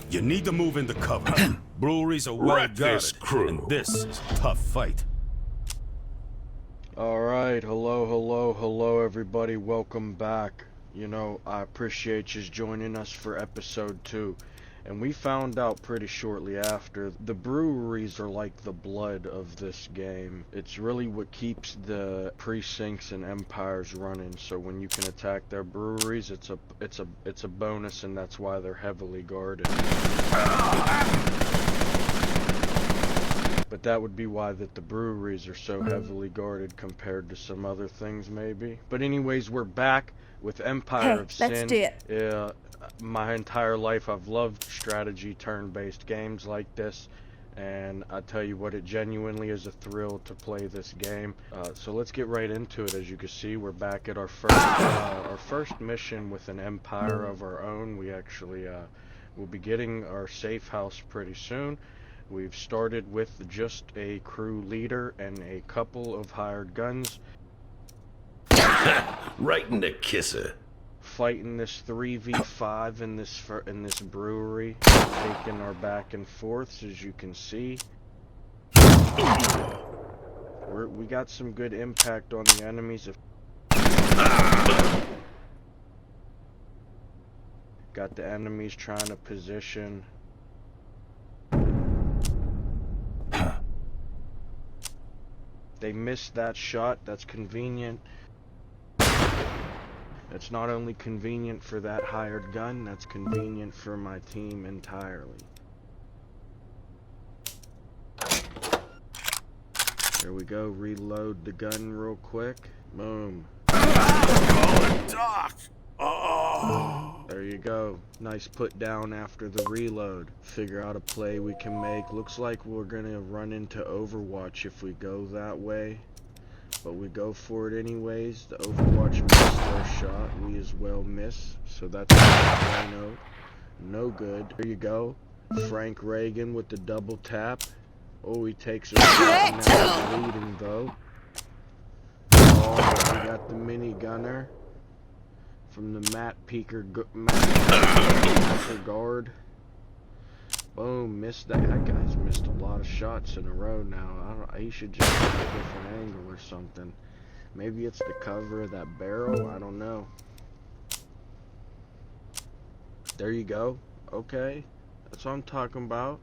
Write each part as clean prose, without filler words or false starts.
You need to move into cover. Breweries are well guarded, and this is a tough fight. Alright, hello everybody, welcome back. You know, I appreciate you joining us for episode 2. And we found out pretty shortly after, the breweries are like the blood of this game. It's really what keeps the precincts and empires running. So when you can attack their breweries, it's a bonus, and that's why they're heavily guarded. But that would be why that the breweries are so heavily guarded compared to some other things, maybe. But anyways, we're back with Empire of Sin. Let's do it. My entire life I've loved strategy turn-based games like this, and I tell you what, it genuinely is a thrill to play this game. So let's get right into it. As you can see, we're back at our first mission with an empire of our own. We actually will be getting our safe house pretty soon. We've started with just a crew leader and a couple of hired guns. Right in the kisser. Fighting this 3v5 in this brewery, taking our back and forths, as you can see. We got some good impact on the enemies. Got the enemies trying to position. They missed that shot. That's convenient. It's not only convenient for that hired gun, that's convenient for my team entirely. There we go, reload the gun real quick. Boom. Call it Doc! Oh. There you go. Nice put down after the reload. Figure out a play we can make. Looks like we're gonna run into Overwatch if we go that way. But we go for it anyways. The Overwatch missed their shot. We as well miss. So that's no good. There you go. Frank Reagan with the double tap. Oh, he takes a shot. Now he's leading though. Oh, we got the mini gunner from the Matt Peaker guard. Boom, missed that. That guy's missed a lot of shots in a row now. He should just have a different angle or something. Maybe it's the cover of that barrel. I don't know. There you go. Okay, that's what I'm talking about.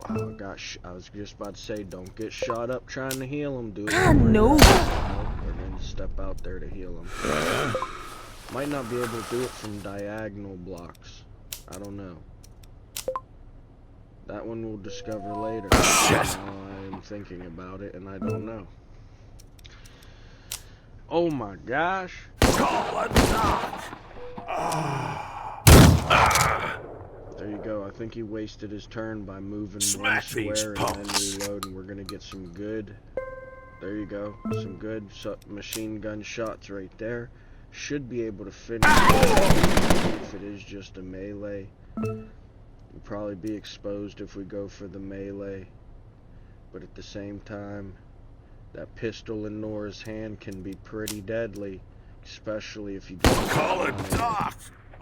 Oh gosh, I was just about to say, don't get shot up trying to heal him, dude. No. Or then step out there to heal him. Might not be able to do it from diagonal blocks. I don't know. That one we'll discover later. Shit. Now I'm thinking about it and I don't know. Oh my gosh. Call it Doc! There you go. I think he wasted his turn by moving Smack one these square and punks. then reloading. We're gonna get some good. There you go. Some good machine gun shots right there. Should be able to finish if it is just a melee. We'll probably be exposed if we go for the melee. But at the same time, that pistol in Nora's hand can be pretty deadly. Especially if you just Call it Doc!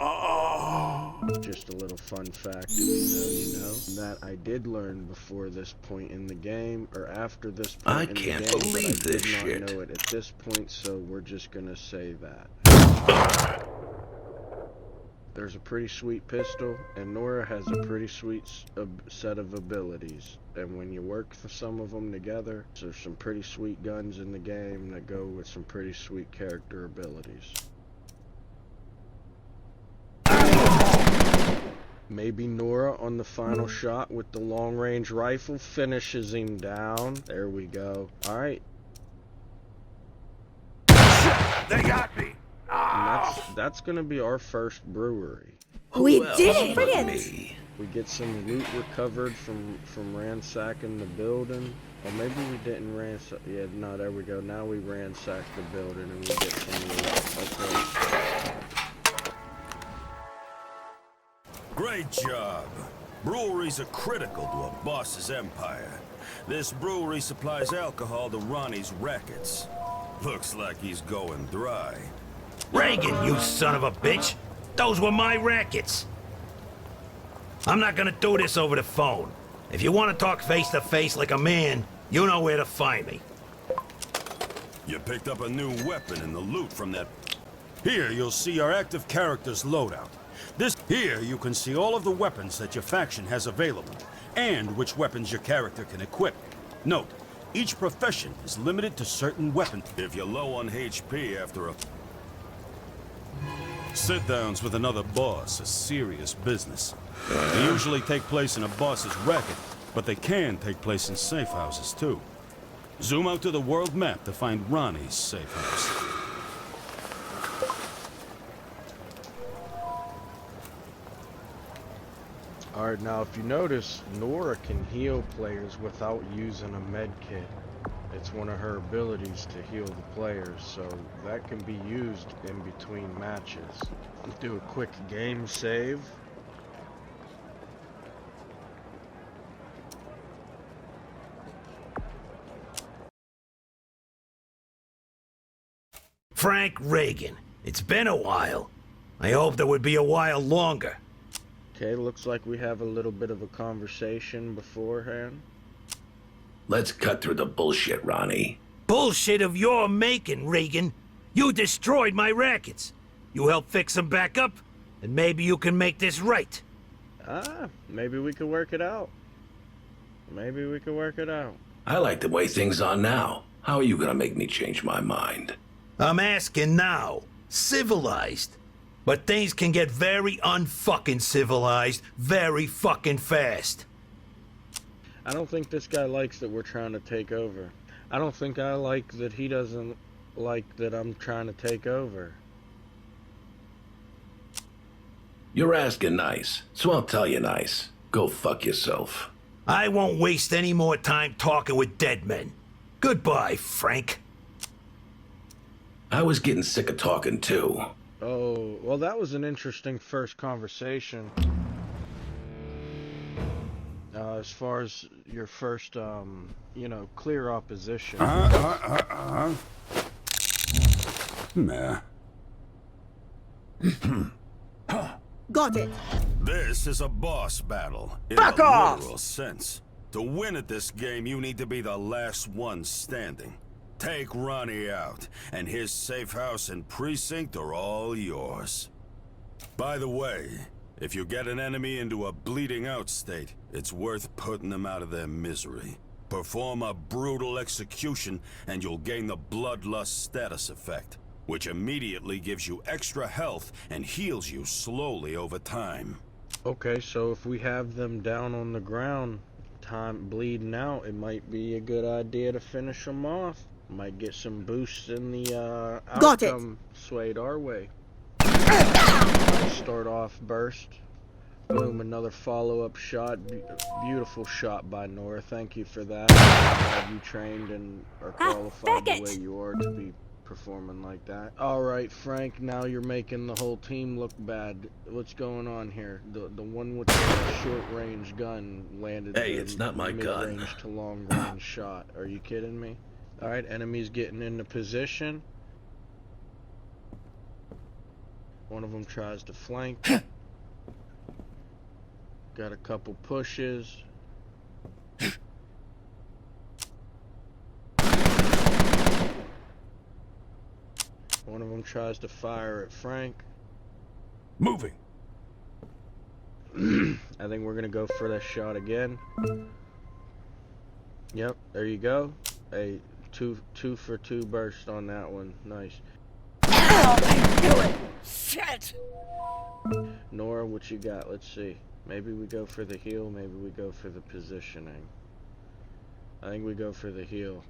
Oh. Just a little fun fact, you know, that I did learn before this point in the game, or after this point I in the can't game, believe but I this did not shit. know it at this point, so we're just gonna say that. There's a pretty sweet pistol, and Nora has a pretty sweet set of abilities. And when you work for some of them together, there's some pretty sweet guns in the game that go with some pretty sweet character abilities. Maybe Nora on the final shot with the long-range rifle finishes him down. There we go. Alright. They got me! And that's gonna be our first brewery. We Well, did it! but Brilliant! me. We get some loot recovered from ransacking the building. Or maybe we didn't ransack. Yeah, no, there we go. Now we ransack the building and we get some loot. Okay. Great job. Breweries are critical to a boss's empire. This brewery supplies alcohol to Ronnie's rackets. Looks like he's going dry. Reagan, you son of a bitch! Those were my rackets! I'm not gonna do this over the phone. If you want to talk face to face like a man, you know where to find me. You picked up a new weapon in the loot from that... Here, you'll see your active character's loadout. Here, you can see all of the weapons that your faction has available, and which weapons your character can equip. Note, each profession is limited to certain weapons. If you're low on HP after a... Sit-downs with another boss are serious business. They usually take place in a boss's racket, but they can take place in safe houses, too. Zoom out to the world map to find Ronnie's safe house. Alright, now if you notice, Nora can heal players without using a med kit. It's one of her abilities to heal the players, so that can be used in between matches. Let's do a quick game save. Frank Reagan. It's been a while. I hoped it would be a while longer. Okay, looks like we have a little bit of a conversation beforehand. Let's cut through the bullshit, Ronnie. Bullshit of your making, Reagan. You destroyed my rackets. You helped fix them back up, and maybe you can make this right. Maybe we could work it out. Maybe we could work it out. I like the way things are now. How are you gonna make me change my mind? I'm asking now. Civilized. But things can get very unfucking civilized very fucking fast. I don't think this guy likes that we're trying to take over. I don't think I like that he doesn't like that I'm trying to take over. You're asking nice, so I'll tell you nice. Go fuck yourself. I won't waste any more time talking with dead men. Goodbye, Frank. I was getting sick of talking too. Oh, well, that was an interesting first conversation. As far as your first, you know, clear opposition. Nah. Got it. This is a boss battle, in Fuck a off! literal sense. To win at this game, you need to be the last one standing. Take Ronnie out, and his safe house and precinct are all yours. By the way, if you get an enemy into a bleeding out state, it's worth putting them out of their misery. Perform a brutal execution, and you'll gain the Bloodlust status effect, which immediately gives you extra health and heals you slowly over time. Okay, so if we have them down on the ground, bleeding out, it might be a good idea to finish them off. Might get some boosts in the Got it. outcome swayed our way. Nice start off burst. Boom, another follow-up shot. Beautiful shot by Nora. Thank you for that. Glad you trained and are qualified the way you are to be performing like that. Alright, Frank, now you're making the whole team look bad. What's going on here? The one with the short-range gun landed Hey, it's not my gun. mid-range to long-range shot. Are you kidding me? Alright, enemies getting into position. One of them tries to flank. Got a couple pushes. One of them tries to fire at Frank. Moving. I think we're gonna go for that shot again. Yep, there you go. A two for two burst on that one. Nice. Do it. Shit. Nora, what you got? Let's see. Maybe we go for the heal. Maybe we go for the positioning. I think we go for the heal.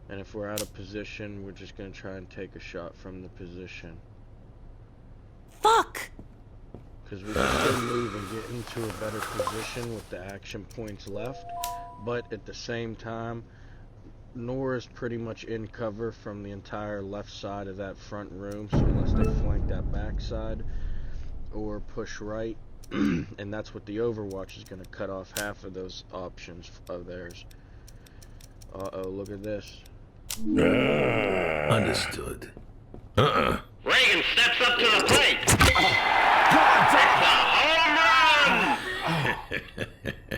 And if we're out of position, we're just gonna try and take a shot from the position. Fuck. Because we can still move and get into a better position with the action points left. But at the same time, Nora's pretty much in cover from the entire left side of that front room. So unless they flank that back side or push right, and that's what the Overwatch is going to cut off half of those options of theirs. Uh-oh, look at this. Understood. Reagan steps up to the plate. It's a home run!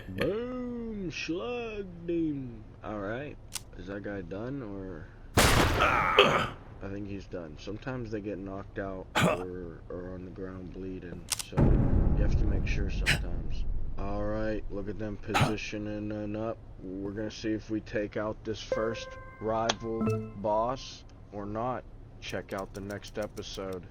Boom, slugged him. Alright, is that guy done, or? I think he's done. Sometimes they get knocked out or on the ground bleeding, so you have to make sure sometimes. Alright, look at them positioning up. We're gonna see if we take out this first rival boss or not. Check out the next episode.